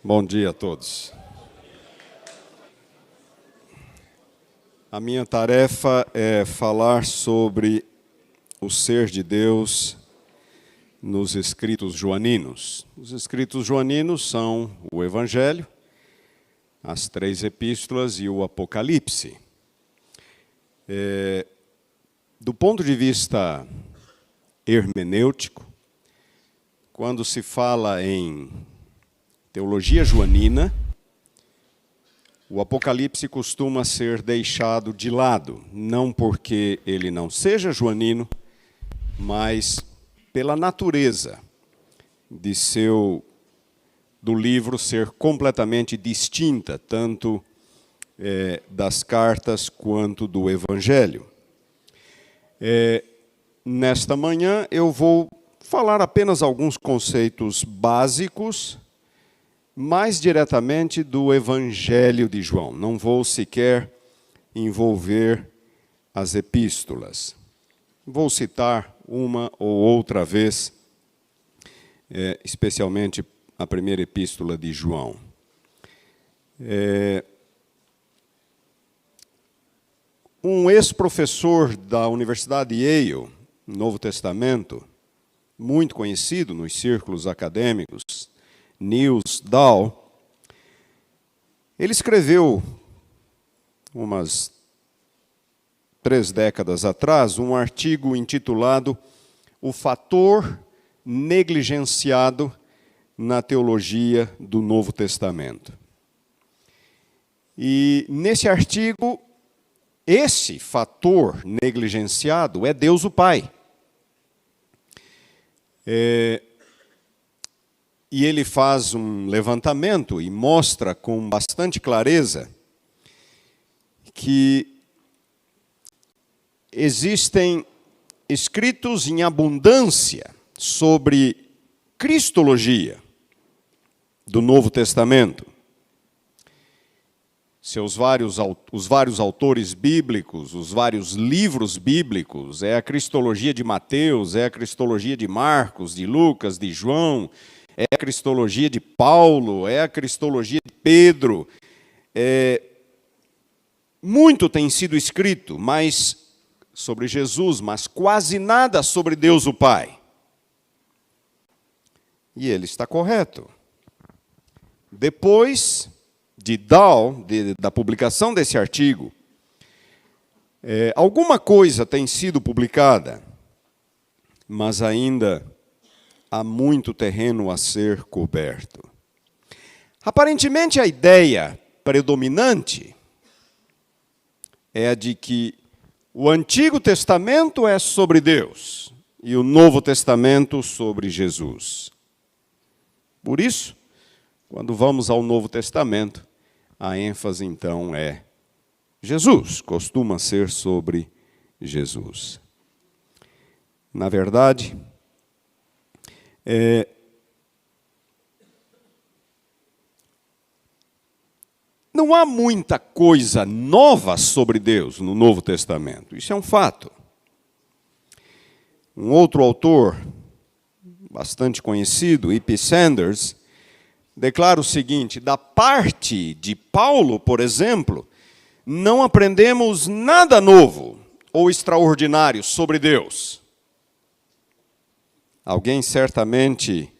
Bom dia a todos. A minha tarefa é falar sobre o ser de Deus nos escritos joaninos. Os escritos joaninos são o Evangelho, as 3 epístolas e o Apocalipse. Do ponto de vista hermenêutico, quando se fala em teologia joanina, o Apocalipse costuma ser deixado de lado, não porque ele não seja joanino, mas pela natureza do livro ser completamente distinta, tanto das cartas quanto do Evangelho. Nesta manhã eu vou falar apenas alguns conceitos básicos, mais diretamente do Evangelho de João. Não vou sequer envolver as epístolas. Vou citar uma ou outra vez, especialmente a primeira epístola de João. Um ex-professor da Universidade de Yale, no Novo Testamento, muito conhecido nos círculos acadêmicos, Niels Dahl, ele escreveu, umas 3 décadas atrás, um artigo intitulado O Fator Negligenciado na Teologia do Novo Testamento. E nesse artigo, esse fator negligenciado é Deus o Pai. E ele faz um levantamento e mostra com bastante clareza que existem escritos em abundância sobre cristologia do Novo Testamento. Os vários autores bíblicos, os vários livros bíblicos, é a cristologia de Mateus, é a cristologia de Marcos, de Lucas, de João, é a cristologia de Paulo, é a cristologia de Pedro. Muito tem sido escrito sobre Jesus, mas quase nada sobre Deus o Pai. E ele está correto. Depois de Dahl, da publicação desse artigo, alguma coisa tem sido publicada, mas ainda há muito terreno a ser coberto. Aparentemente, a ideia predominante é a de que o Antigo Testamento é sobre Deus e o Novo Testamento sobre Jesus. Por isso, quando vamos ao Novo Testamento, a ênfase então é Jesus, costuma ser sobre Jesus. Na verdade, não há muita coisa nova sobre Deus no Novo Testamento. Isso é um fato. Um outro autor, bastante conhecido, E.P. Sanders, declara o seguinte: da parte de Paulo, por exemplo, não aprendemos nada novo ou extraordinário sobre Deus. Alguém certamente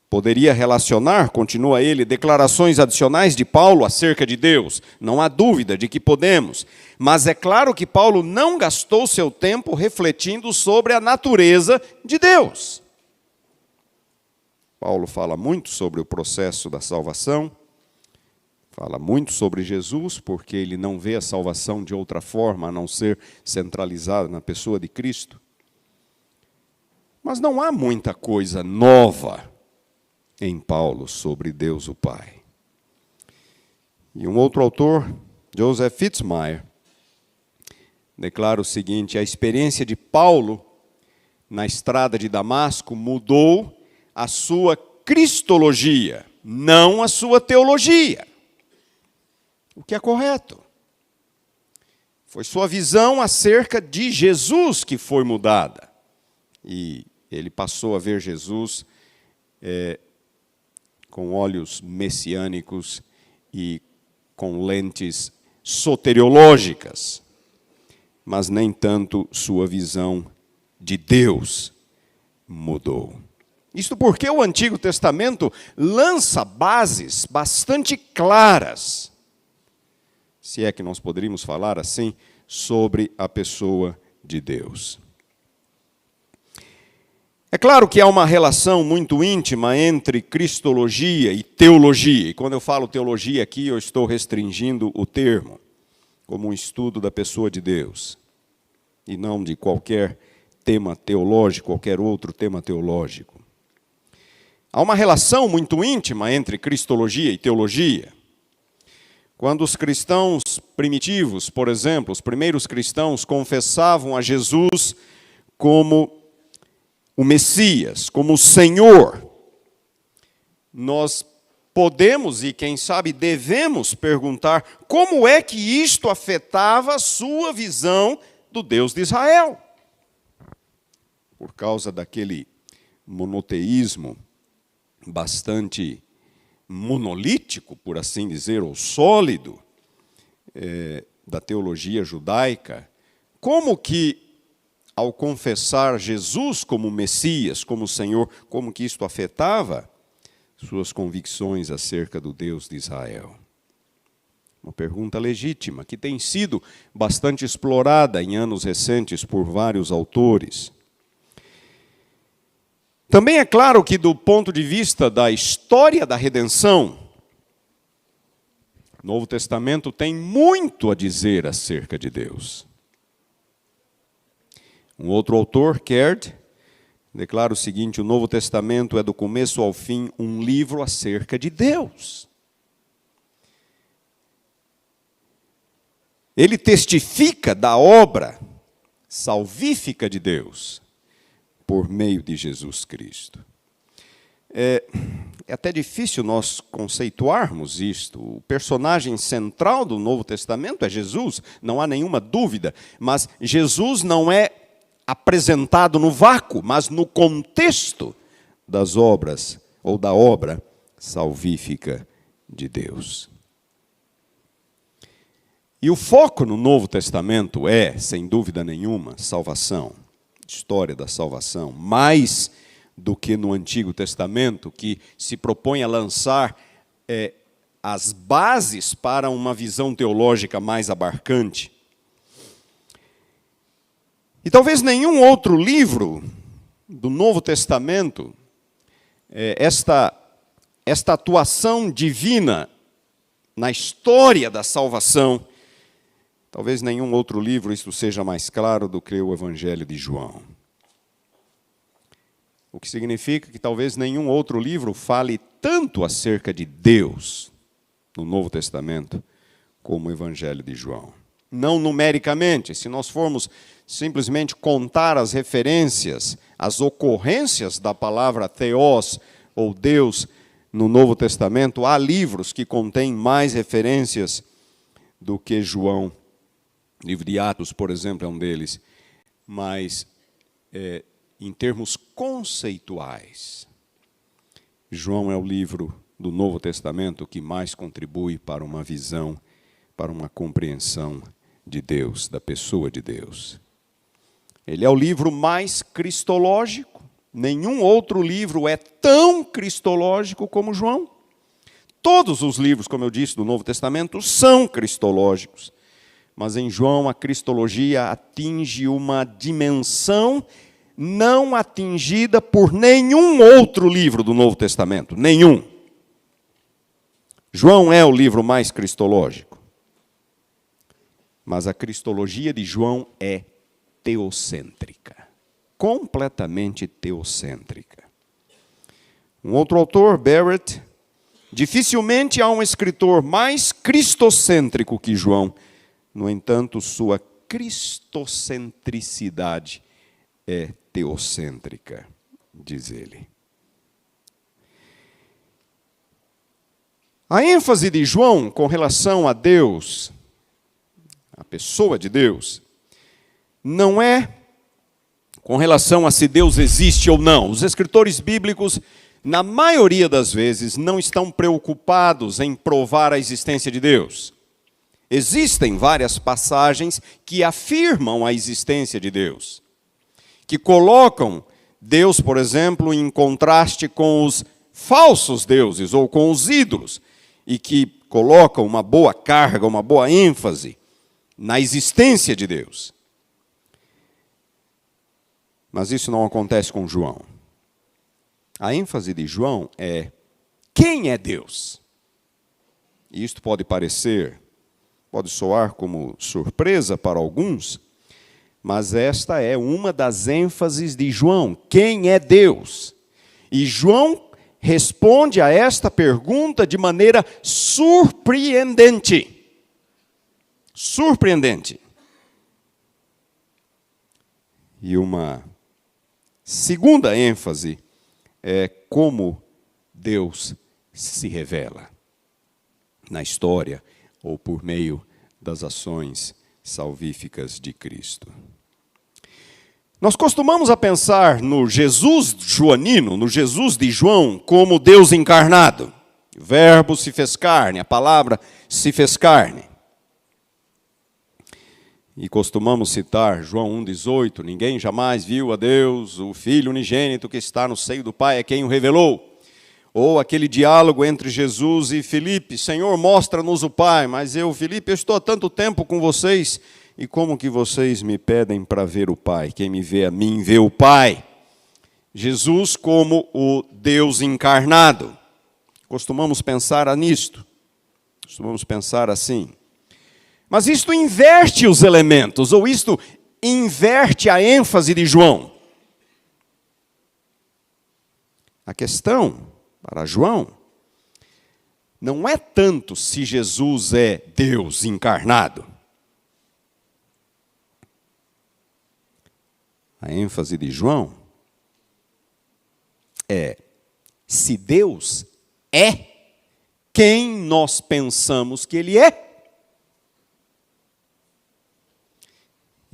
poderia relacionar, continua ele, declarações adicionais de Paulo acerca de Deus. Não há dúvida de que podemos. Mas é claro que Paulo não gastou seu tempo refletindo sobre a natureza de Deus. Paulo fala muito sobre o processo da salvação, fala muito sobre Jesus, porque ele não vê a salvação de outra forma a não ser centralizada na pessoa de Cristo. Mas não há muita coisa nova em Paulo sobre Deus o Pai. E um outro autor, Joseph Fitzmyer, declara o seguinte: a experiência de Paulo na estrada de Damasco mudou a sua cristologia, não a sua teologia. O que é correto. Foi sua visão acerca de Jesus que foi mudada. E ele passou a ver Jesus com olhos messiânicos e com lentes soteriológicas, mas nem tanto sua visão de Deus mudou. Isto porque o Antigo Testamento lança bases bastante claras, se é que nós poderíamos falar assim, sobre a pessoa de Deus. É claro que há uma relação muito íntima entre cristologia e teologia. E quando eu falo teologia aqui, eu estou restringindo o termo, como um estudo da pessoa de Deus, e não de qualquer tema teológico, qualquer outro tema teológico. Há uma relação muito íntima entre cristologia e teologia. Quando os cristãos primitivos, por exemplo, os primeiros cristãos confessavam a Jesus como o Messias, como o Senhor, nós podemos e, quem sabe, devemos perguntar como é que isto afetava a sua visão do Deus de Israel. Por causa daquele monoteísmo bastante monolítico, por assim dizer, ou sólido, da teologia judaica, como que, ao confessar Jesus como Messias, como Senhor, como que isto afetava suas convicções acerca do Deus de Israel? Uma pergunta legítima, que tem sido bastante explorada em anos recentes por vários autores. Também é claro que, do ponto de vista da história da redenção, o Novo Testamento tem muito a dizer acerca de Deus. Um outro autor, Caird, declara o seguinte: o Novo Testamento é do começo ao fim um livro acerca de Deus. Ele testifica da obra salvífica de Deus por meio de Jesus Cristo. É até difícil nós conceituarmos isto. O personagem central do Novo Testamento é Jesus, não há nenhuma dúvida, mas Jesus não é apresentado no vácuo, mas no contexto das obras, ou da obra salvífica de Deus. E o foco no Novo Testamento é, sem dúvida nenhuma, salvação, história da salvação, mais do que no Antigo Testamento, que se propõe a lançar as bases para uma visão teológica mais abarcante. E talvez nenhum outro livro do Novo Testamento, esta atuação divina na história da salvação, talvez nenhum outro livro isso seja mais claro do que o Evangelho de João. O que significa que talvez nenhum outro livro fale tanto acerca de Deus no Novo Testamento como o Evangelho de João. Não numericamente, se nós formos simplesmente contar as referências, as ocorrências da palavra Theos, ou Deus, no Novo Testamento, há livros que contêm mais referências do que João. O livro de Atos, por exemplo, é um deles. Mas, em termos conceituais, João é o livro do Novo Testamento que mais contribui para uma visão, para uma compreensão de Deus, da pessoa de Deus. Ele é o livro mais cristológico. Nenhum outro livro é tão cristológico como João. Todos os livros, como eu disse, do Novo Testamento são cristológicos. Mas em João a cristologia atinge uma dimensão não atingida por nenhum outro livro do Novo Testamento. Nenhum. João é o livro mais cristológico. Mas a cristologia de João é teocêntrica. Completamente teocêntrica. Um outro autor, Barrett, dificilmente há um escritor mais cristocêntrico que João. No entanto, sua cristocentricidade é teocêntrica, diz ele. A ênfase de João com relação a Deus, a pessoa de Deus, não é com relação a se Deus existe ou não. Os escritores bíblicos na maioria das vezes, não estão preocupados em provar a existência de Deus. Existem várias passagens que afirmam a existência de Deus, que colocam Deus, por exemplo, em contraste com os falsos deuses ou com os ídolos, e que colocam uma boa carga, uma boa ênfase na existência de Deus. Mas isso não acontece com João. A ênfase de João é: quem é Deus? E isto pode soar como surpresa para alguns, mas esta é uma das ênfases de João: quem é Deus? E João responde a esta pergunta de maneira surpreendente. Surpreendente. E uma segunda ênfase é como Deus se revela na história ou por meio das ações salvíficas de Cristo. Nós costumamos a pensar no Jesus joanino, no Jesus de João, como Deus encarnado. O Verbo se fez carne, a palavra se fez carne. E costumamos citar João 1,18, ninguém jamais viu a Deus, o Filho unigênito que está no seio do Pai é quem o revelou. Ou aquele diálogo entre Jesus e Filipe: Senhor, mostra-nos o Pai. Mas Filipe, eu estou há tanto tempo com vocês, e como que vocês me pedem para ver o Pai? Quem me vê a mim, vê o Pai. Jesus como o Deus encarnado. Costumamos pensar nisto. Costumamos pensar assim. Mas isto inverte os elementos, ou isto inverte a ênfase de João. A questão para João não é tanto se Jesus é Deus encarnado. A ênfase de João é se Deus é quem nós pensamos que Ele é.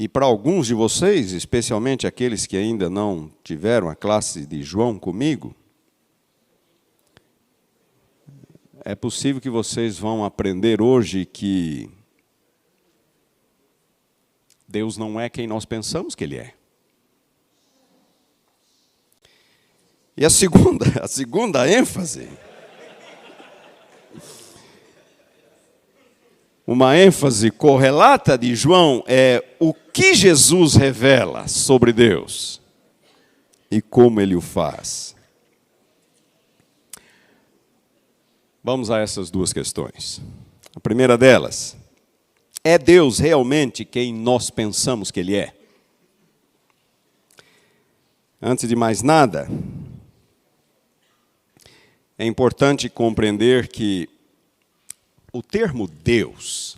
E para alguns de vocês, especialmente aqueles que ainda não tiveram a classe de João comigo, é possível que vocês vão aprender hoje que Deus não é quem nós pensamos que Ele é. E a segunda ênfase, uma ênfase correlata de João é o que Jesus revela sobre Deus e como Ele o faz. Vamos a essas duas questões. A primeira delas, é Deus realmente quem nós pensamos que Ele é? Antes de mais nada, é importante compreender que o termo Deus,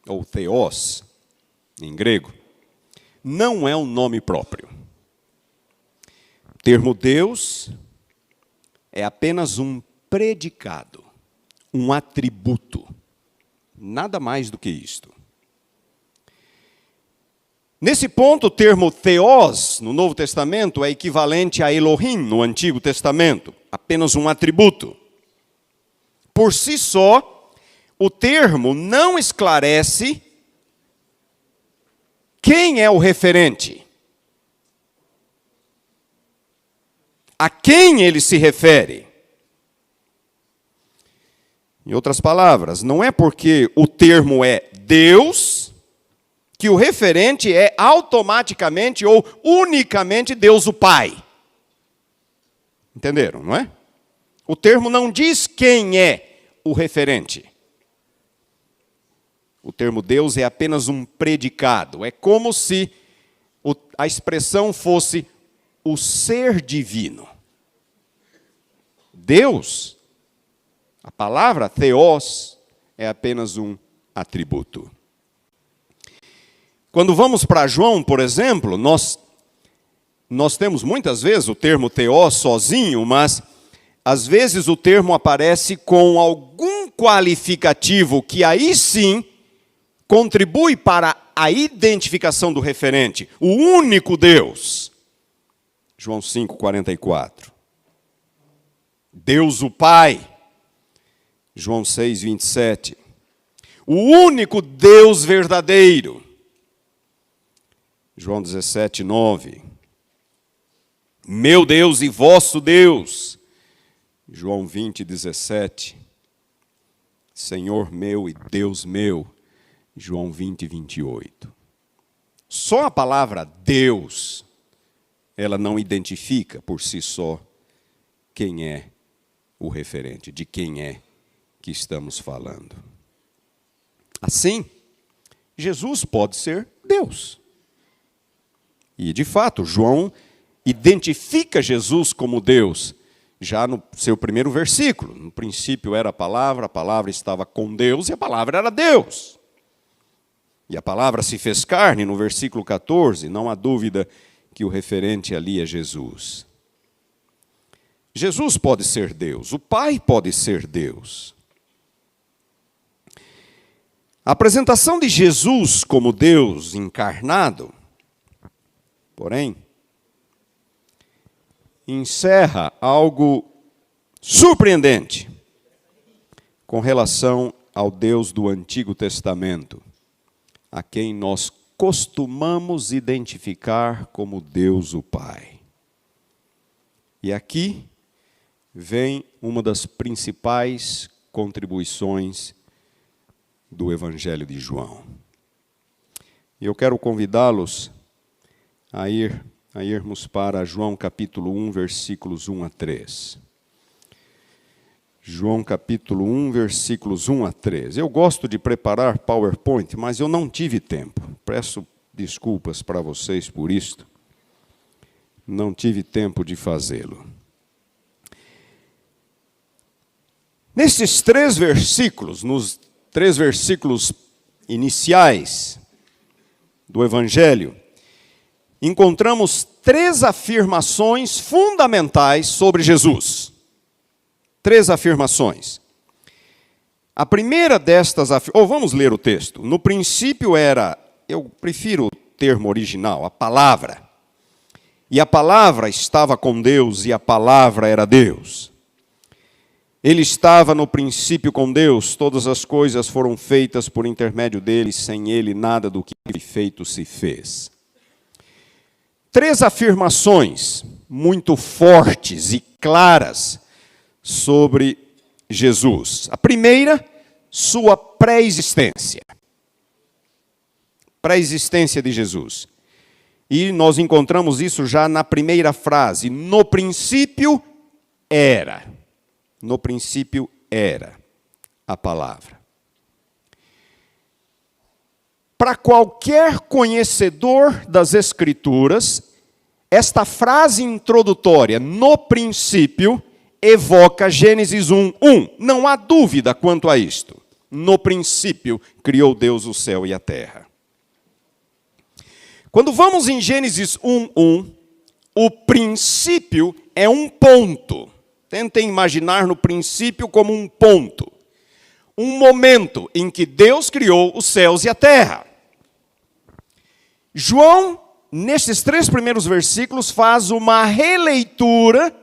ou Theos, em grego, não é um nome próprio. O termo Deus é apenas um predicado, um atributo, nada mais do que isto. Nesse ponto, o termo Theos, no Novo Testamento, é equivalente a Elohim, no Antigo Testamento, apenas um atributo. Por si só, o termo não esclarece quem é o referente, a quem ele se refere. Em outras palavras, não é porque o termo é Deus que o referente é automaticamente ou unicamente Deus o Pai. Entenderam, não é? O termo não diz quem é o referente. O termo Deus é apenas um predicado. É como se a expressão fosse o ser divino. Deus, a palavra Theos, é apenas um atributo. Quando vamos para João, por exemplo, nós temos muitas vezes o termo Theos sozinho, mas às vezes o termo aparece com algum qualificativo que aí sim contribui para a identificação do referente, o único Deus. João 5,44. Deus o Pai. João 6, 27. O único Deus verdadeiro. João 17, 9. Meu Deus e vosso Deus. João 20, 17. Senhor meu e Deus meu. João 20, 28. Só a palavra Deus, ela não identifica por si só quem é o referente, de quem é que estamos falando. Assim, Jesus pode ser Deus. E, de fato, João identifica Jesus como Deus, já no seu primeiro versículo. No princípio era a palavra estava com Deus e a palavra era Deus. E a palavra se fez carne, no versículo 14, não há dúvida que o referente ali é Jesus. Jesus pode ser Deus, o Pai pode ser Deus. A apresentação de Jesus como Deus encarnado, porém, encerra algo surpreendente com relação ao Deus do Antigo Testamento, a quem nós costumamos identificar como Deus o Pai. E aqui vem uma das principais contribuições do Evangelho de João. E eu quero convidá-los a irmos para João capítulo 1, versículos 1 a 3. João capítulo 1, versículos 1 a 3. Eu gosto de preparar PowerPoint, mas eu não tive tempo. Peço desculpas para vocês por isto. Não tive tempo de fazê-lo. Nesses 3 versículos, nos 3 versículos iniciais do Evangelho, encontramos 3 afirmações fundamentais sobre Jesus. 3 afirmações. A primeira destas afirmações, vamos ler o texto. No princípio era, eu prefiro o termo original, a palavra. E a palavra estava com Deus e a palavra era Deus. Ele estava no princípio com Deus, todas as coisas foram feitas por intermédio dele, sem ele nada do que foi feito se fez. 3 afirmações muito fortes e claras sobre Jesus. A primeira, sua pré-existência. Pré-existência de Jesus. E nós encontramos isso já na primeira frase. No princípio era. No princípio era a palavra. Para qualquer conhecedor das Escrituras, esta frase introdutória, no princípio, evoca Gênesis 1:1. Não há dúvida quanto a isto. No princípio, criou Deus o céu e a terra. Quando vamos em Gênesis 1:1, o princípio é um ponto. Tentem imaginar no princípio como um ponto. Um momento em que Deus criou os céus e a terra. João, nestes 3 primeiros versículos, faz uma releitura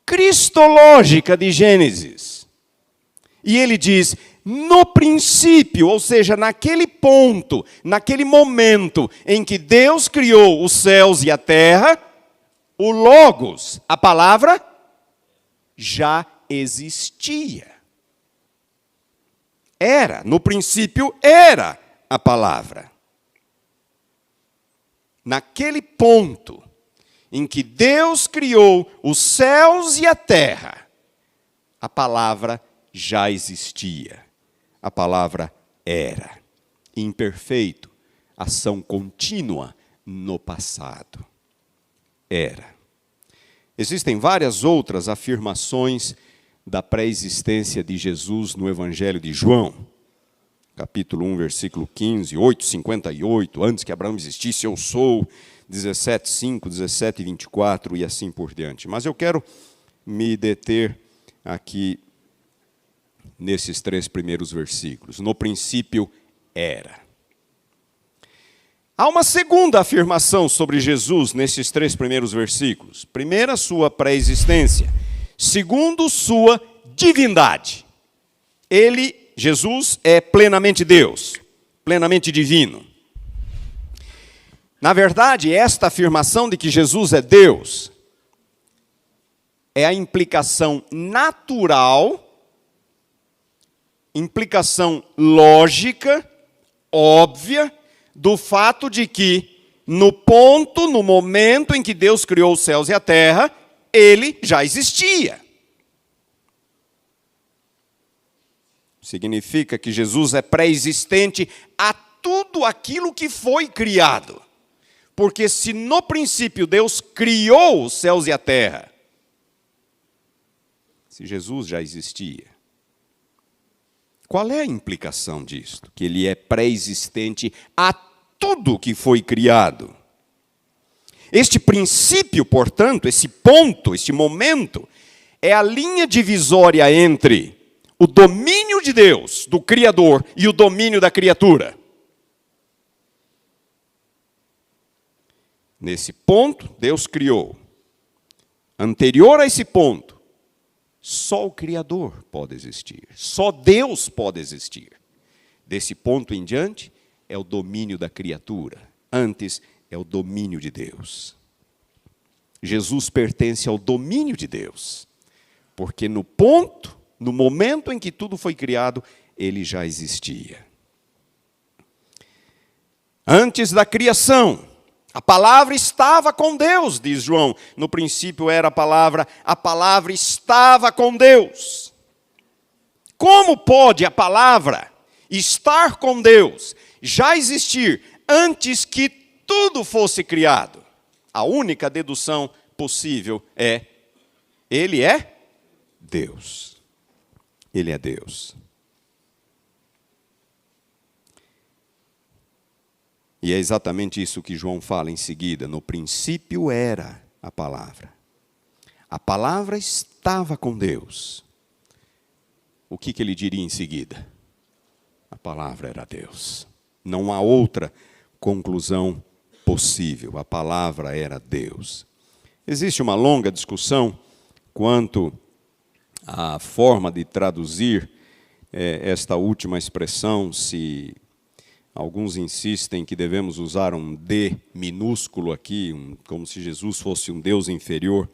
cristológica de Gênesis. E ele diz, no princípio, ou seja, naquele ponto, naquele momento em que Deus criou os céus e a terra, o Logos, a palavra, já existia. Era, no princípio era a palavra. Naquele ponto em que Deus criou os céus e a terra, a palavra já existia. A palavra era. Imperfeito, ação contínua no passado. Era. Existem várias outras afirmações da pré-existência de Jesus no Evangelho de João. Capítulo 1, versículo 15, 8:58, antes que Abraão existisse, eu sou, 17:5, 17:24 e assim por diante. Mas eu quero me deter aqui nesses 3 primeiros versículos. No princípio era. Há uma segunda afirmação sobre Jesus nesses 3 primeiros versículos. Primeira, sua pré-existência. segundo sua divindade. Ele, Jesus, é plenamente Deus, plenamente divino. Na verdade, esta afirmação de que Jesus é Deus é a implicação natural, implicação lógica, óbvia, do fato de que, no momento em que Deus criou os céus e a terra, ele já existia. Significa que Jesus é pré-existente a tudo aquilo que foi criado. Porque se no princípio Deus criou os céus e a terra, se Jesus já existia, qual é a implicação disto? Que ele é pré-existente a tudo que foi criado. Este princípio, portanto, esse ponto, este momento, é a linha divisória entre o domínio de Deus, do Criador, e o domínio da criatura. Nesse ponto, Deus criou. Anterior a esse ponto, só o Criador pode existir. Só Deus pode existir. Desse ponto em diante, é o domínio da criatura. Antes, é o domínio de Deus. Jesus pertence ao domínio de Deus. Porque no momento em que tudo foi criado, ele já existia. Antes da criação, a palavra estava com Deus, diz João. No princípio era a palavra estava com Deus. Como pode a palavra estar com Deus, já existir, antes que tudo fosse criado? A única dedução possível é: ele é Deus. Ele é Deus. E é exatamente isso que João fala em seguida. No princípio era a palavra. A palavra estava com Deus. O que ele diria em seguida? A palavra era Deus. Não há outra conclusão possível. A palavra era Deus. Existe uma longa discussão quanto à forma de traduzir esta última expressão, se alguns insistem que devemos usar um D minúsculo aqui, como se Jesus fosse um Deus inferior,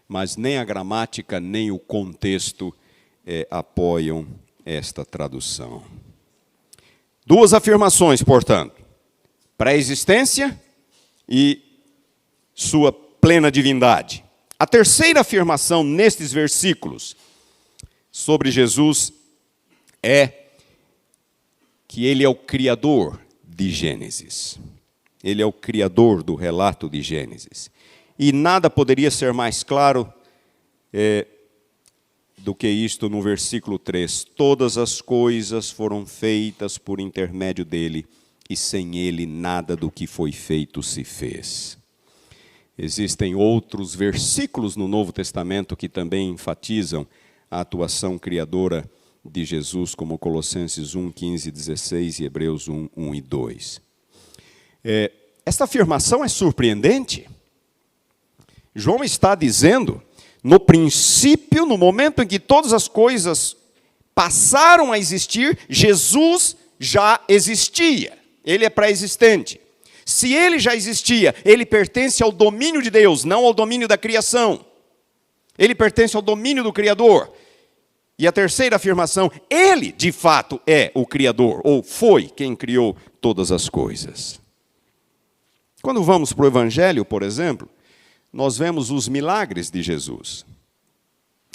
mas nem a gramática nem o contexto apoiam esta tradução. Duas afirmações, portanto: pré-existência e sua plena divindade. A terceira afirmação nestes versículos sobre Jesus é que ele é o criador de Gênesis. Ele é o criador do relato de Gênesis. E nada poderia ser mais claro do que isto no versículo 3. Todas as coisas foram feitas por intermédio dele, e sem ele nada do que foi feito se fez. Existem outros versículos no Novo Testamento que também enfatizam a atuação criadora de Jesus, como Colossenses 1, 15 e 16 e Hebreus 1, 1 e 2. Esta afirmação é surpreendente. João está dizendo, no princípio, no momento em que todas as coisas passaram a existir, Jesus já existia. Ele é pré-existente. Se ele já existia, ele pertence ao domínio de Deus, não ao domínio da criação. Ele pertence ao domínio do Criador. E a terceira afirmação: ele, de fato, é o Criador, ou foi quem criou todas as coisas. Quando vamos para o Evangelho, por exemplo, nós vemos os milagres de Jesus.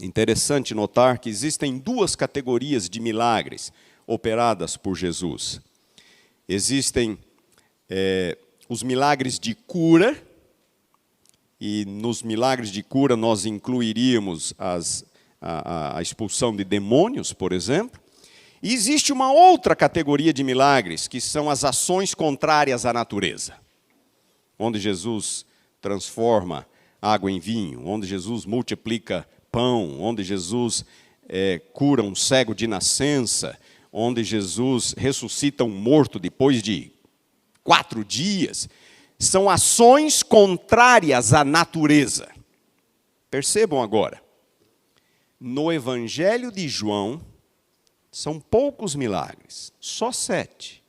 Interessante notar que existem duas categorias de milagres operadas por Jesus. Existem os milagres de cura, e nos milagres de cura nós incluiríamos a expulsão de demônios, por exemplo. E existe uma outra categoria de milagres, que são as ações contrárias à natureza, onde Jesus transforma água em vinho, onde Jesus multiplica pão, onde Jesus cura um cego de nascença, onde Jesus ressuscita um morto depois de 4 dias. São ações contrárias à natureza. Percebam agora. No Evangelho de João, são poucos milagres, só 7.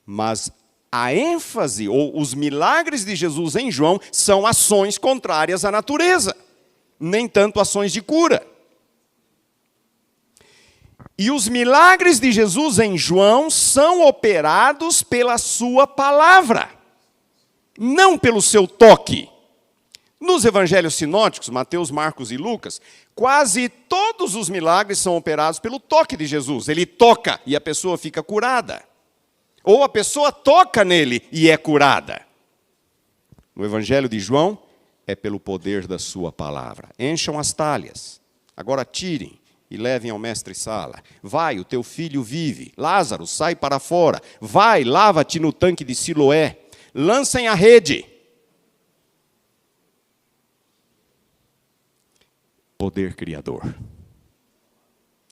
Mas a ênfase, ou os milagres de Jesus em João, são ações contrárias à natureza, nem tanto ações de cura. E os milagres de Jesus em João são operados pela sua palavra, não pelo seu toque. Nos evangelhos sinóticos, Mateus, Marcos e Lucas, quase todos os milagres são operados pelo toque de Jesus. Ele toca e a pessoa fica curada. Ou a pessoa toca nele e é curada. No evangelho de João, é pelo poder da sua palavra. Encham as talhas, agora tirem e levem ao mestre-sala. Vai, o teu filho vive. Lázaro, sai para fora. Vai, lava-te no tanque de Siloé. Lancem a rede. Poder criador.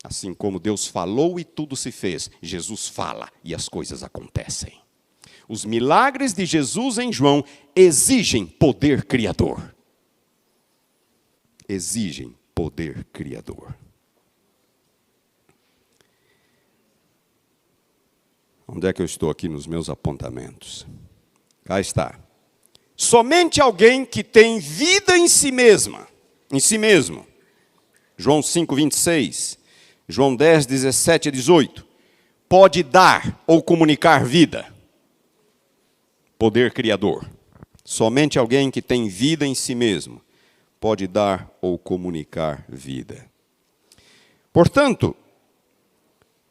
Assim como Deus falou e tudo se fez, Jesus fala e as coisas acontecem. Os milagres de Jesus em João exigem poder criador. Exigem poder criador. Onde é que eu estou aqui nos meus apontamentos? Cá está. Somente alguém que tem vida em si mesmo. João 5, 26. João 10, 17 a 18. Pode dar ou comunicar vida. Poder criador. Somente alguém que tem vida em si mesmo pode dar ou comunicar vida. Portanto,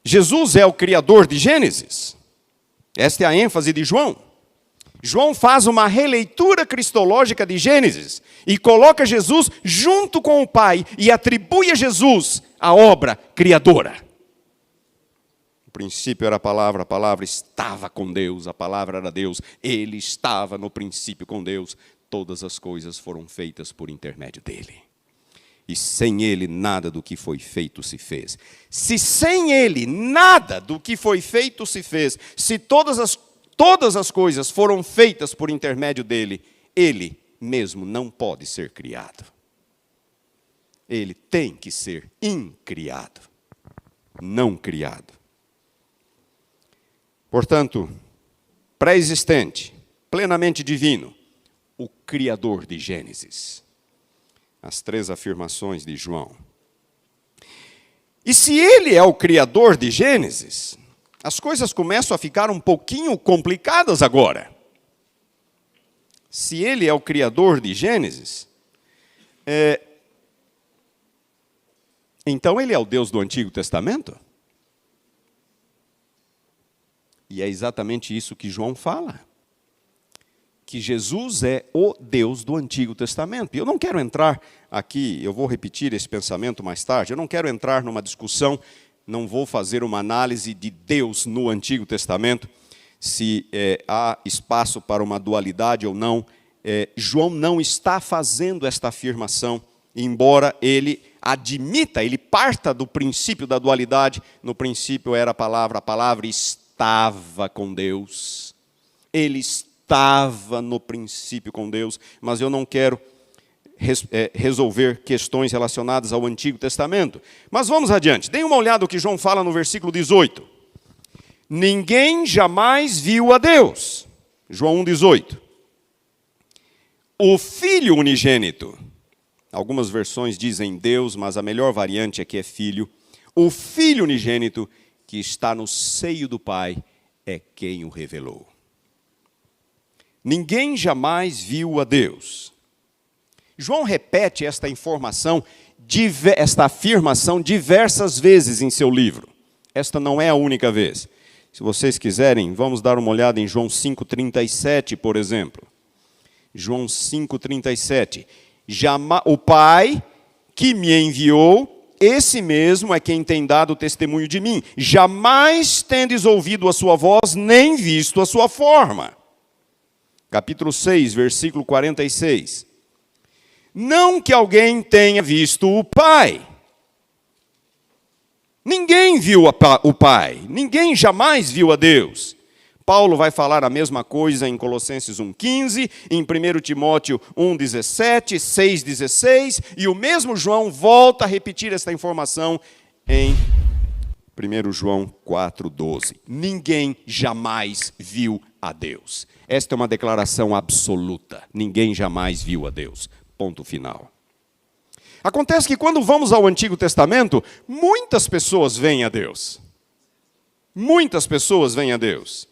Jesus é o criador de Gênesis. Esta é a ênfase de João. João faz uma releitura cristológica de Gênesis e coloca Jesus junto com o Pai e atribui a Jesus a obra criadora. No princípio era a palavra estava com Deus, a palavra era Deus, ele estava no princípio com Deus, todas as coisas foram feitas por intermédio dele. E sem ele nada do que foi feito se fez. Se sem ele nada do que foi feito se fez, se todas as coisas foram feitas por intermédio dele, ele mesmo não pode ser criado. Ele tem que ser incriado, não criado. Portanto, pré-existente, plenamente divino, o criador de Gênesis. As 3 afirmações de João. E se ele é o criador de Gênesis, as coisas começam a ficar um pouquinho complicadas agora. Se ele é o criador de Gênesis, então ele é o Deus do Antigo Testamento? E é exatamente isso que João fala. Que Jesus é o Deus do Antigo Testamento. E eu não quero entrar aqui, eu vou repetir esse pensamento mais tarde, eu não quero entrar numa discussão, não vou fazer uma análise de Deus no Antigo Testamento, se há espaço para uma dualidade ou não. João não está fazendo esta afirmação, embora ele admita, ele parta do princípio da dualidade. No princípio era a palavra estava com Deus, ele estava no princípio com Deus, mas eu não quero resolver questões relacionadas ao Antigo Testamento. Mas vamos adiante, deem uma olhada no que João fala no versículo 18. Ninguém jamais viu a Deus. João 1,18. O Filho unigênito. Algumas versões dizem Deus, mas a melhor variante aqui é Filho. O Filho unigênito que está no seio do Pai é quem o revelou. Ninguém jamais viu a Deus. João repete esta afirmação diversas vezes em seu livro. Esta não é a única vez. Se vocês quiserem, vamos dar uma olhada em João 5,37, por exemplo. João 5,37. O Pai que me enviou, esse mesmo é quem tem dado testemunho de mim. Jamais tendes ouvido a sua voz, nem visto a sua forma. Capítulo 6, versículo 46. Não que alguém tenha visto o Pai. Ninguém viu o Pai. Ninguém jamais viu a Deus. Paulo vai falar a mesma coisa em Colossenses 1,15, em 1 Timóteo 1,17, 6,16, e o mesmo João volta a repetir esta informação em 1 João 4,12. Ninguém jamais viu a Deus. Esta é uma declaração absoluta. Ninguém jamais viu a Deus. Ponto final. Acontece que quando vamos ao Antigo Testamento, muitas pessoas veem a Deus. Muitas pessoas veem a Deus.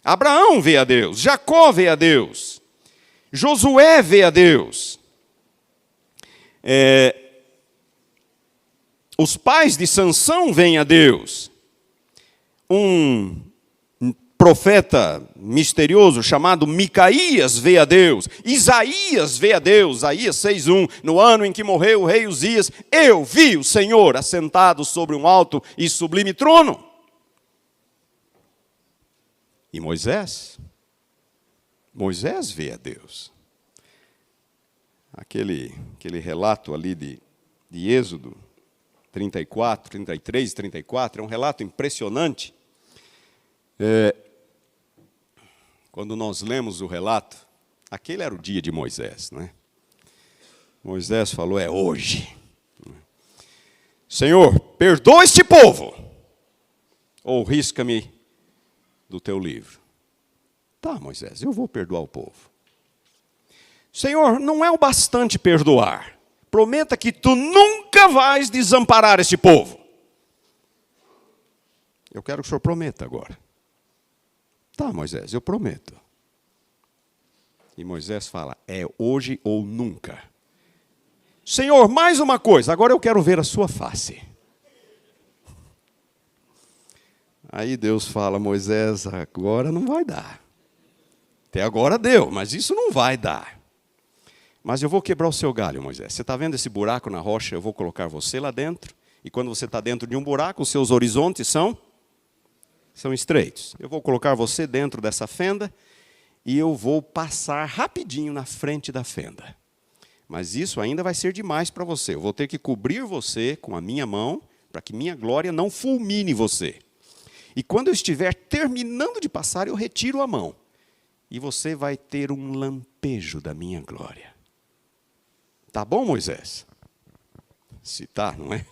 Abraão vê a Deus, Jacó vê a Deus, Josué vê a Deus. Os pais de Sansão veem a Deus. Um profeta misterioso chamado Micaías vê a Deus. Isaías vê a Deus. Isaías 6:1. No ano em que morreu o rei Uzias, eu vi o Senhor assentado sobre um alto e sublime trono. E Moisés vê a Deus. Aquele relato ali de Êxodo 34, 33 e 34, é um relato impressionante. Quando nós lemos o relato, aquele era o dia de Moisés, né? Moisés falou, é hoje. Senhor, perdoa este povo, ou risca-me do teu livro. Tá, Moisés, eu vou perdoar o povo. Senhor, não é o bastante perdoar. Prometa que tu nunca vais desamparar este povo. Eu quero que o senhor prometa agora. Tá, Moisés, eu prometo. E Moisés fala, é hoje ou nunca. Senhor, mais uma coisa, agora eu quero ver a sua face. Aí Deus fala, Moisés, agora não vai dar. Até agora deu, mas isso não vai dar. Mas eu vou quebrar o seu galho, Moisés. Você está vendo esse buraco na rocha? Eu vou colocar você lá dentro. E quando você está dentro de um buraco, os seus horizontes são estreitos. Eu vou colocar você dentro dessa fenda e eu vou passar rapidinho na frente da fenda. Mas isso ainda vai ser demais para você. Eu vou ter que cobrir você com a minha mão para que minha glória não fulmine você. E quando eu estiver terminando de passar, eu retiro a mão. E você vai ter um lampejo da minha glória. Tá bom, Moisés? Se tá, não é?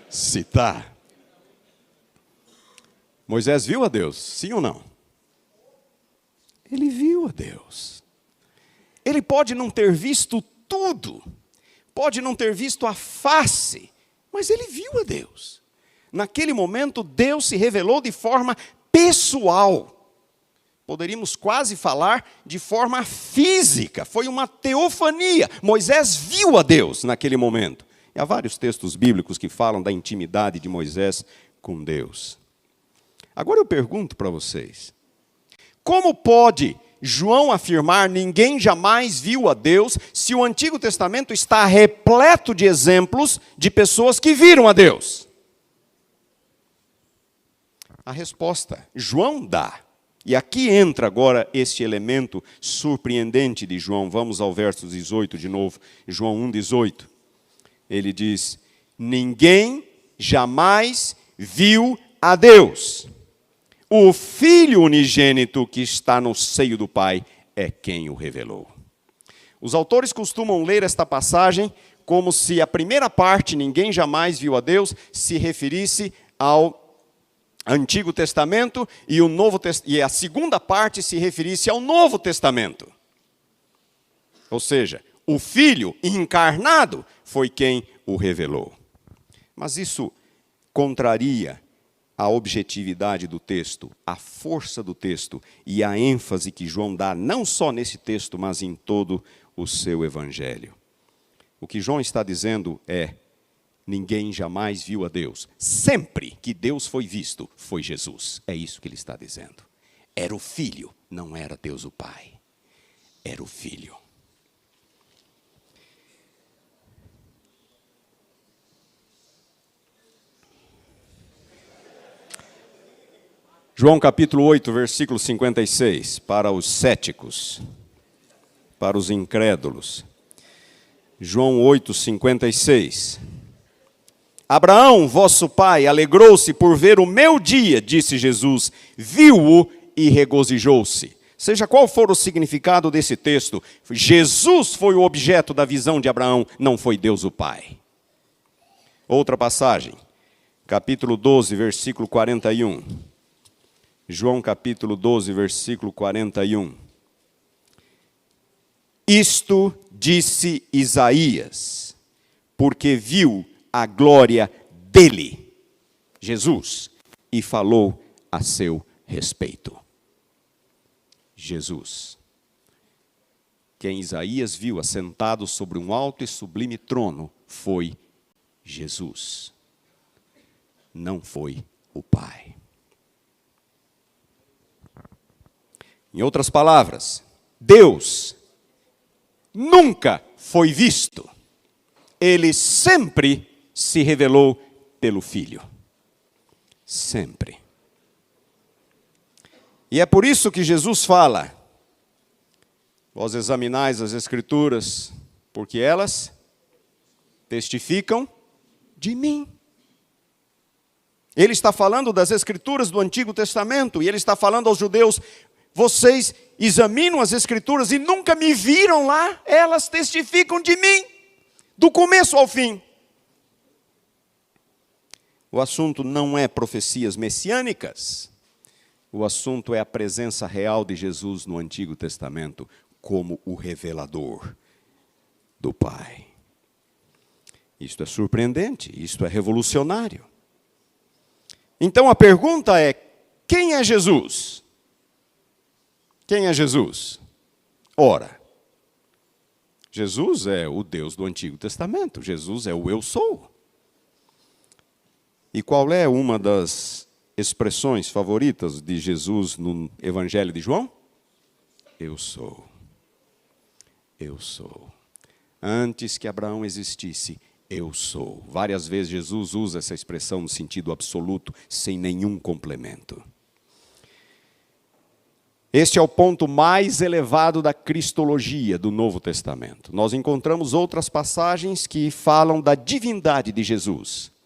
Se tá. Moisés viu a Deus, sim ou não? Ele viu a Deus. Ele pode não ter visto tudo, pode não ter visto a face, mas ele viu a Deus. Naquele momento, Deus se revelou de forma pessoal. Poderíamos quase falar de forma física. Foi uma teofania. Moisés viu a Deus naquele momento. E há vários textos bíblicos que falam da intimidade de Moisés com Deus. Agora eu pergunto para vocês. Como pode João afirmar ninguém jamais viu a Deus se o Antigo Testamento está repleto de exemplos de pessoas que viram a Deus? A resposta, João dá. E aqui entra agora este elemento surpreendente de João. Vamos ao verso 18 de novo. João 1,18. Ele diz, ninguém jamais viu a Deus. O Filho unigênito que está no seio do Pai é quem o revelou. Os autores costumam ler esta passagem como se a primeira parte, ninguém jamais viu a Deus, se referisse ao Antigo Testamento e a segunda parte se referisse ao Novo Testamento. Ou seja, o Filho encarnado foi quem o revelou. Mas isso contraria a objetividade do texto, a força do texto e a ênfase que João dá, não só nesse texto, mas em todo o seu evangelho. O que João está dizendo é, ninguém jamais viu a Deus. Sempre que Deus foi visto, foi Jesus. É isso que ele está dizendo. Era o Filho, não era Deus o Pai. Era o Filho. João capítulo 8, versículo 56, para os céticos, para os incrédulos. João 8, 56. Abraão, vosso pai, alegrou-se por ver o meu dia, disse Jesus, viu-o e regozijou-se. Seja qual for o significado desse texto, Jesus foi o objeto da visão de Abraão, não foi Deus o Pai. Outra passagem, capítulo 12, versículo 41. João capítulo 12, versículo 41. Isto disse Isaías, porque viu a glória dele, Jesus, e falou a seu respeito. Jesus. Quem Isaías viu assentado sobre um alto e sublime trono foi Jesus. Não foi o Pai. Em outras palavras, Deus nunca foi visto. Ele sempre se revelou pelo Filho. Sempre. E é por isso que Jesus fala, vós examinais as Escrituras, porque elas testificam de mim. Ele está falando das Escrituras do Antigo Testamento, e ele está falando aos judeus, vocês examinam as Escrituras e nunca me viram lá, elas testificam de mim, do começo ao fim. O assunto não é profecias messiânicas, o assunto é a presença real de Jesus no Antigo Testamento, como o revelador do Pai. Isto é surpreendente, isto é revolucionário. Então a pergunta é, quem é Jesus? Quem é Jesus? Ora, Jesus é o Deus do Antigo Testamento, Jesus é o eu sou. E qual é uma das expressões favoritas de Jesus no Evangelho de João? Eu sou. Eu sou. Antes que Abraão existisse, eu sou. Várias vezes Jesus usa essa expressão no sentido absoluto, sem nenhum complemento. Este é o ponto mais elevado da cristologia do Novo Testamento. Nós encontramos outras passagens que falam da divindade de Jesus.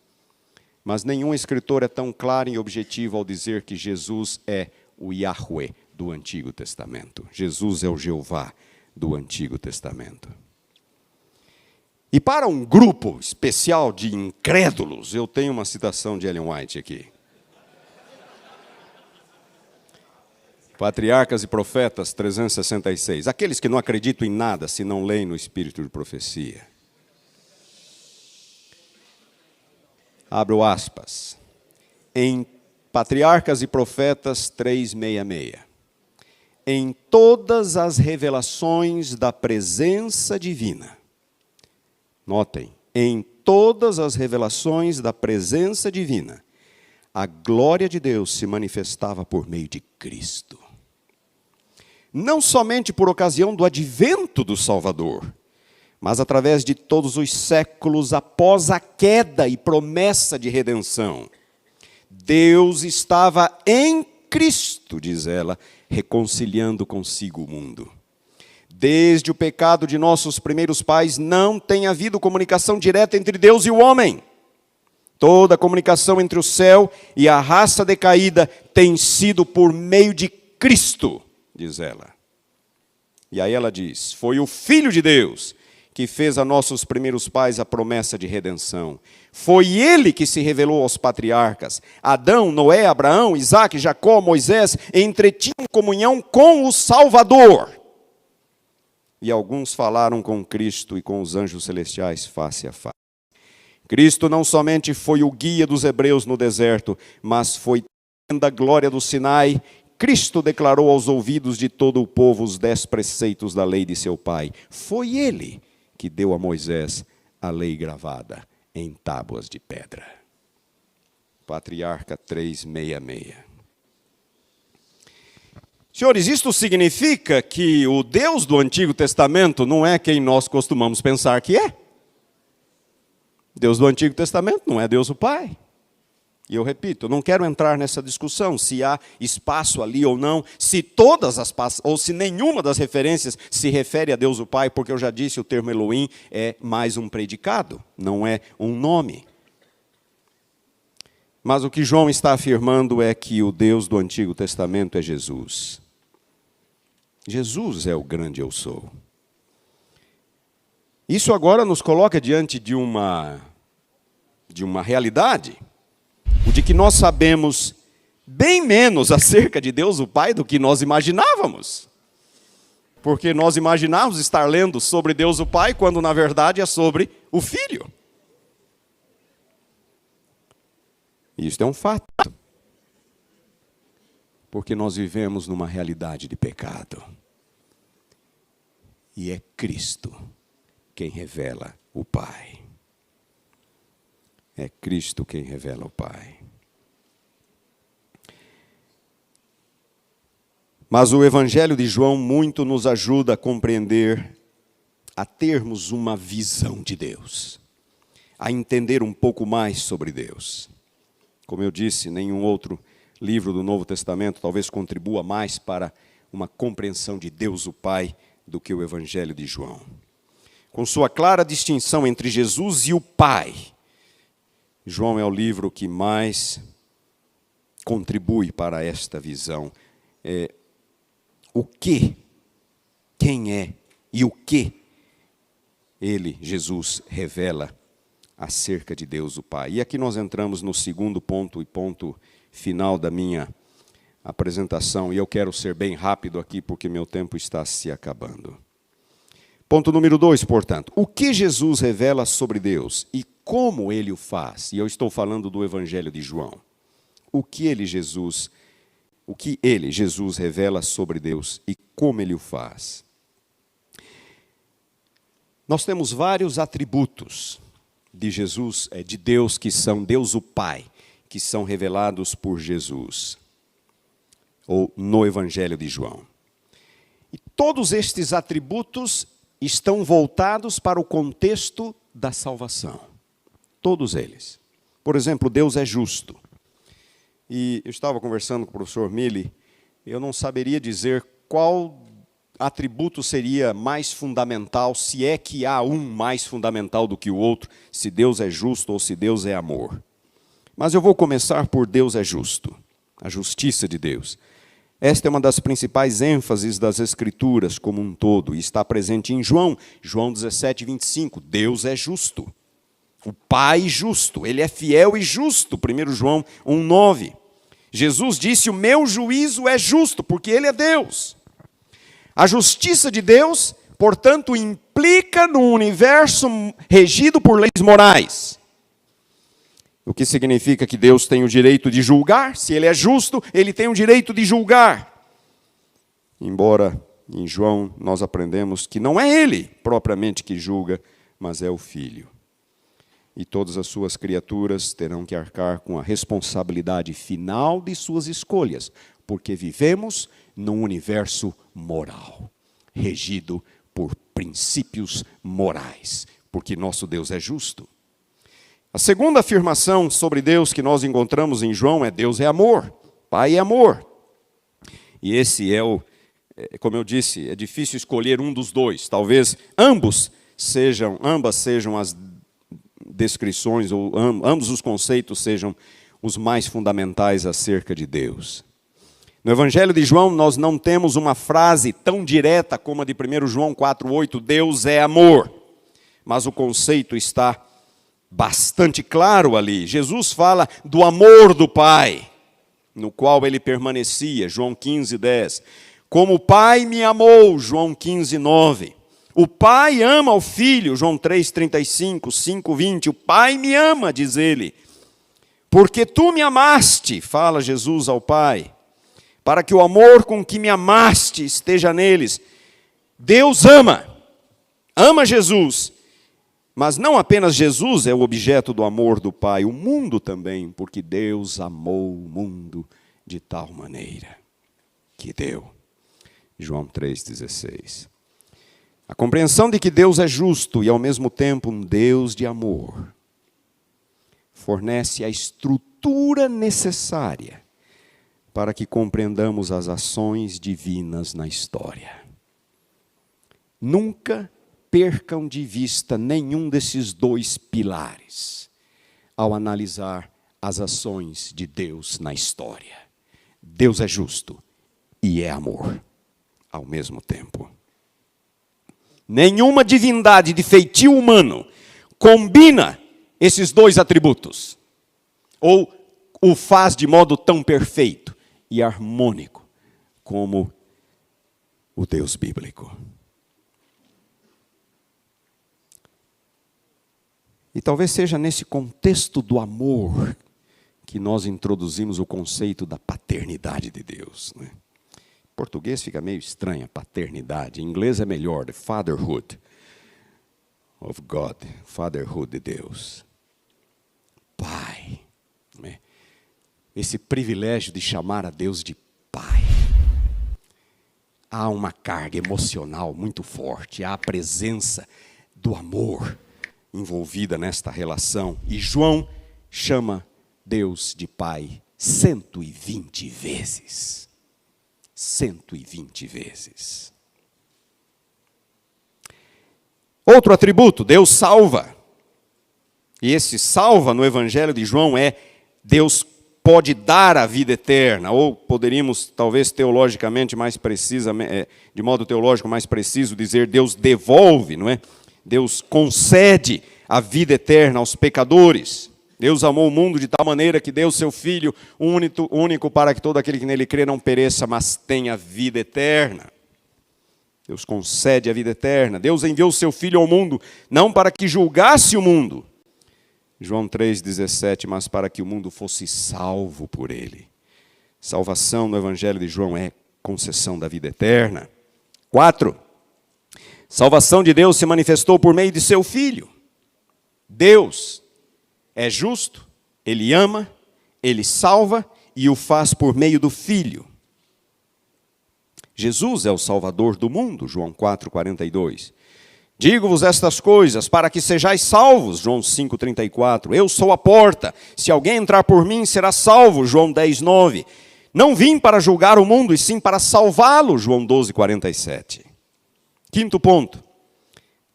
Mas nenhum escritor é tão claro e objetivo ao dizer que Jesus é o Yahweh do Antigo Testamento. Jesus é o Jeová do Antigo Testamento. E para um grupo especial de incrédulos, eu tenho uma citação de Ellen White aqui. Patriarcas e Profetas 366. Aqueles que não acreditam em nada se não leem no espírito de profecia. Abro aspas. Em Patriarcas e Profetas 366. Em todas as revelações da presença divina. Notem, em todas as revelações da presença divina, a glória de Deus se manifestava por meio de Cristo. Não somente por ocasião do advento do Salvador, mas através de todos os séculos após a queda e promessa de redenção. Deus estava em Cristo, diz ela, reconciliando consigo o mundo. Desde o pecado de nossos primeiros pais, não tem havido comunicação direta entre Deus e o homem. Toda a comunicação entre o céu e a raça decaída tem sido por meio de Cristo, diz ela. E aí ela diz, foi o Filho de Deus que fez a nossos primeiros pais a promessa de redenção. Foi ele que se revelou aos patriarcas. Adão, Noé, Abraão, Isaque, Jacó, Moisés entretinham comunhão com o Salvador. E alguns falaram com Cristo e com os anjos celestiais face a face. Cristo não somente foi o guia dos hebreus no deserto, mas foi da glória do Sinai. Cristo declarou aos ouvidos de todo o povo os 10 preceitos da lei de seu Pai. Foi ele que deu a Moisés a lei gravada em tábuas de pedra. Patriarca 366. Senhores, isto significa que o Deus do Antigo Testamento não é quem nós costumamos pensar que é. Deus do Antigo Testamento não é Deus o Pai. E eu repito, eu não quero entrar nessa discussão se há espaço ali ou não, se todas as ou se nenhuma das referências se refere a Deus o Pai, porque eu já disse, o termo Elohim é mais um predicado, não é um nome. Mas o que João está afirmando é que o Deus do Antigo Testamento é Jesus. Jesus é o grande eu sou. Isso agora nos coloca diante de uma realidade, o de que nós sabemos bem menos acerca de Deus o Pai do que nós imaginávamos. Porque nós imaginávamos estar lendo sobre Deus o Pai, quando na verdade é sobre o Filho. Isso é um fato. Porque nós vivemos numa realidade de pecado. E é Cristo quem revela o Pai. É Cristo quem revela o Pai. Mas o Evangelho de João muito nos ajuda a compreender, a termos uma visão de Deus, a entender um pouco mais sobre Deus. Como eu disse, nenhum outro livro do Novo Testamento talvez contribua mais para uma compreensão de Deus o Pai do que o Evangelho de João. Com sua clara distinção entre Jesus e o Pai, João é o livro que mais contribui para esta visão. O que, quem é e o que ele, Jesus, revela acerca de Deus o Pai. E aqui nós entramos no segundo ponto e ponto final da minha apresentação, e eu quero ser bem rápido aqui porque meu tempo está se acabando. Ponto número 2, portanto, o que Jesus revela sobre Deus e como ele o faz. E eu estou falando do Evangelho de João. O que ele, Jesus, revela sobre Deus e como ele o faz. Nós temos vários atributos de Jesus, de Deus, que são Deus o Pai, que são revelados por Jesus, ou no Evangelho de João. E todos estes atributos estão voltados para o contexto da salvação. Todos eles. Por exemplo, Deus é justo. E eu estava conversando com o professor Mille, eu não saberia dizer qual atributo seria mais fundamental, se é que há um mais fundamental do que o outro, se Deus é justo ou se Deus é amor. Mas eu vou começar por Deus é justo, a justiça de Deus. Esta é uma das principais ênfases das Escrituras como um todo, e está presente em João 17, 25. Deus é justo. O Pai justo, Ele é fiel e justo, 1 João 1, 9. Jesus disse, o meu juízo é justo, porque Ele é Deus. A justiça de Deus, portanto, implica num universo regido por leis morais. O que significa que Deus tem o direito de julgar. Se Ele é justo, Ele tem o direito de julgar. Embora em João nós aprendemos que não é Ele propriamente que julga, mas é o Filho. E todas as suas criaturas terão que arcar com a responsabilidade final de suas escolhas, porque vivemos num universo moral, regido por princípios morais, porque nosso Deus é justo. A segunda afirmação sobre Deus que nós encontramos em João é Deus é amor, Pai é amor. E esse como eu disse, é difícil escolher um dos dois. Talvez ambas sejam as descrições, ou ambos os conceitos sejam os mais fundamentais acerca de Deus. No Evangelho de João, nós não temos uma frase tão direta como a de 1 João 4,8, Deus é amor. Mas o conceito está bastante claro ali. Jesus fala do amor do Pai, no qual ele permanecia, João 15:10. Como o Pai me amou, João 15:9. O Pai ama o Filho, João 3:35, 5:20. O Pai me ama, diz ele. Porque tu me amaste, fala Jesus ao Pai, para que o amor com que me amaste esteja neles. Deus ama Jesus. Mas não apenas Jesus é o objeto do amor do Pai, o mundo também, porque Deus amou o mundo de tal maneira que deu. João 3,16. A compreensão de que Deus é justo e ao mesmo tempo um Deus de amor fornece a estrutura necessária para que compreendamos as ações divinas na história. Nunca percam de vista nenhum desses dois pilares ao analisar as ações de Deus na história. Deus é justo e é amor ao mesmo tempo. Nenhuma divindade de feitio humano combina esses dois atributos, ou o faz de modo tão perfeito e harmônico como o Deus bíblico. E talvez seja nesse contexto do amor que nós introduzimos o conceito da paternidade de Deus, né? Em português fica meio estranha, paternidade. Em inglês é melhor, the fatherhood of God, fatherhood de Deus. Pai. Né? Esse privilégio de chamar a Deus de Pai. Há uma carga emocional muito forte, há a presença do amor envolvida nesta relação. E João chama Deus de Pai 120 vezes. 120 vezes. Outro atributo, Deus salva. E esse salva no Evangelho de João é Deus pode dar a vida eterna, ou poderíamos, talvez teologicamente mais precisamente, de modo teológico mais preciso, dizer Deus devolve, não é? Deus concede a vida eterna aos pecadores. Deus amou o mundo de tal maneira que deu seu Filho único para que todo aquele que nele crê não pereça, mas tenha vida eterna. Deus concede a vida eterna. Deus enviou o seu Filho ao mundo, não para que julgasse o mundo. João 3,17, mas para que o mundo fosse salvo por ele. Salvação no Evangelho de João é concessão da vida eterna. 4. Salvação de Deus se manifestou por meio de seu Filho. Deus é justo, Ele ama, Ele salva e o faz por meio do Filho. Jesus é o Salvador do mundo, João 4,42. Digo-vos estas coisas para que sejais salvos, João 5,34. Eu sou a porta, se alguém entrar por mim será salvo, João 10,9. Não vim para julgar o mundo, e sim para salvá-lo, João 12,47. Quinto ponto.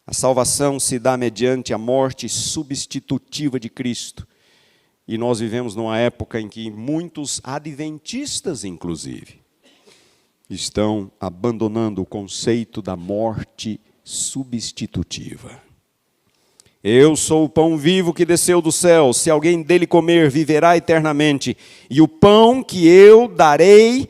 A salvação se dá mediante a morte substitutiva de Cristo. E nós vivemos numa época em que muitos adventistas, inclusive, estão abandonando o conceito da morte substitutiva. Eu sou o pão vivo que desceu do céu. Se alguém dele comer, viverá eternamente. E o pão que eu darei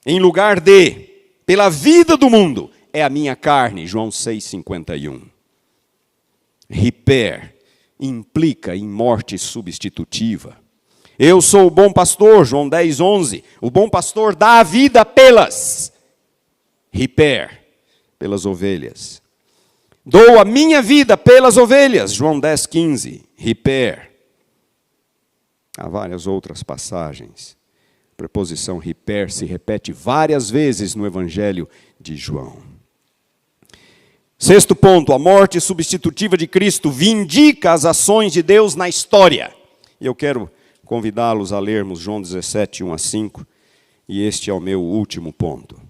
em lugar de, pela vida do mundo, é a minha carne. João 6,51. Implica em morte substitutiva. Eu sou o bom pastor, João 10,11. O bom pastor dá a vida pelas ovelhas. Dou a minha vida pelas ovelhas, João 10,15. Há várias outras passagens. A preposição se repete várias vezes no Evangelho de João. Sexto ponto, a morte substitutiva de Cristo vindica as ações de Deus na história. E eu quero convidá-los a lermos João 17, 1-5, e este é o meu último ponto.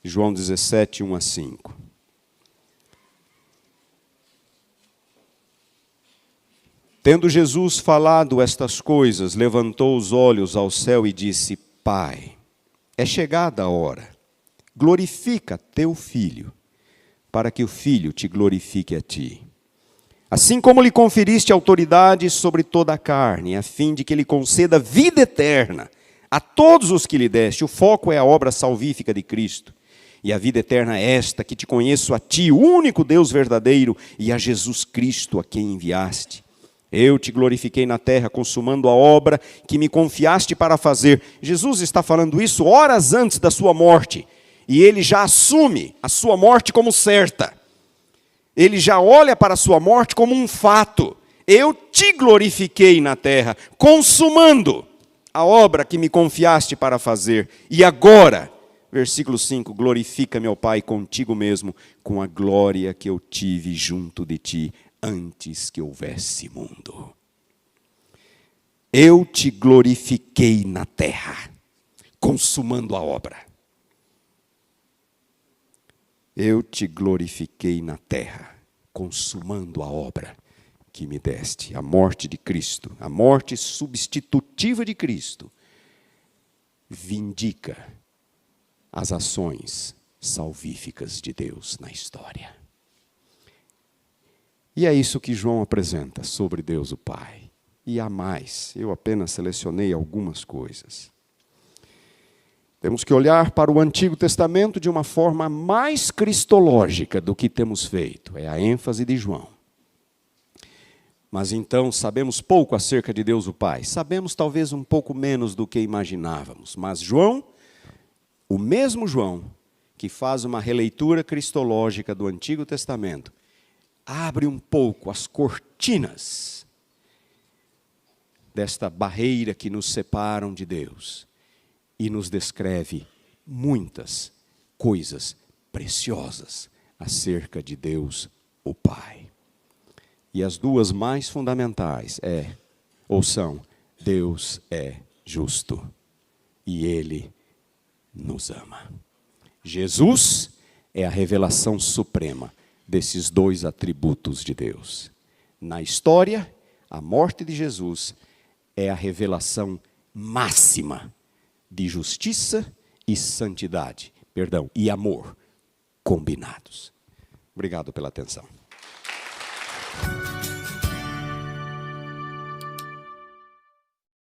João 17, 1-5. Tendo Jesus falado estas coisas, levantou os olhos ao céu e disse: Pai, é chegada a hora, glorifica teu Filho, para que o Filho te glorifique a ti. Assim como lhe conferiste autoridade sobre toda a carne, a fim de que lhe conceda vida eterna a todos os que lhe deste. O foco é a obra salvífica de Cristo. E a vida eterna é esta, que te conheço a ti, o único Deus verdadeiro, e a Jesus Cristo, a quem enviaste. Eu te glorifiquei na terra, consumando a obra que me confiaste para fazer. Jesus está falando isso horas antes da sua morte. E ele já assume a sua morte como certa. Ele já olha para a sua morte como um fato. Eu te glorifiquei na terra, consumando a obra que me confiaste para fazer. E agora, versículo 5, glorifica, meu Pai, contigo mesmo, com a glória que eu tive junto de ti, antes que houvesse mundo. Eu te glorifiquei na terra, consumando a obra. Eu te glorifiquei na terra, consumando a obra que me deste. A morte de Cristo, a morte substitutiva de Cristo, vindica as ações salvíficas de Deus na história. E é isso que João apresenta sobre Deus o Pai. E há mais, eu apenas selecionei algumas coisas. Temos que olhar para o Antigo Testamento de uma forma mais cristológica do que temos feito. É a ênfase de João. Mas então, sabemos pouco acerca de Deus o Pai. Sabemos talvez um pouco menos do que imaginávamos. Mas João, o mesmo João, que faz uma releitura cristológica do Antigo Testamento, abre um pouco as cortinas desta barreira que nos separam de Deus e nos descreve muitas coisas preciosas acerca de Deus o Pai. E as duas mais fundamentais são: Deus é justo e Ele nos ama. Jesus é a revelação suprema desses dois atributos de Deus. Na história, a morte de Jesus é a revelação máxima de justiça e santidade, e amor combinados. Obrigado pela atenção.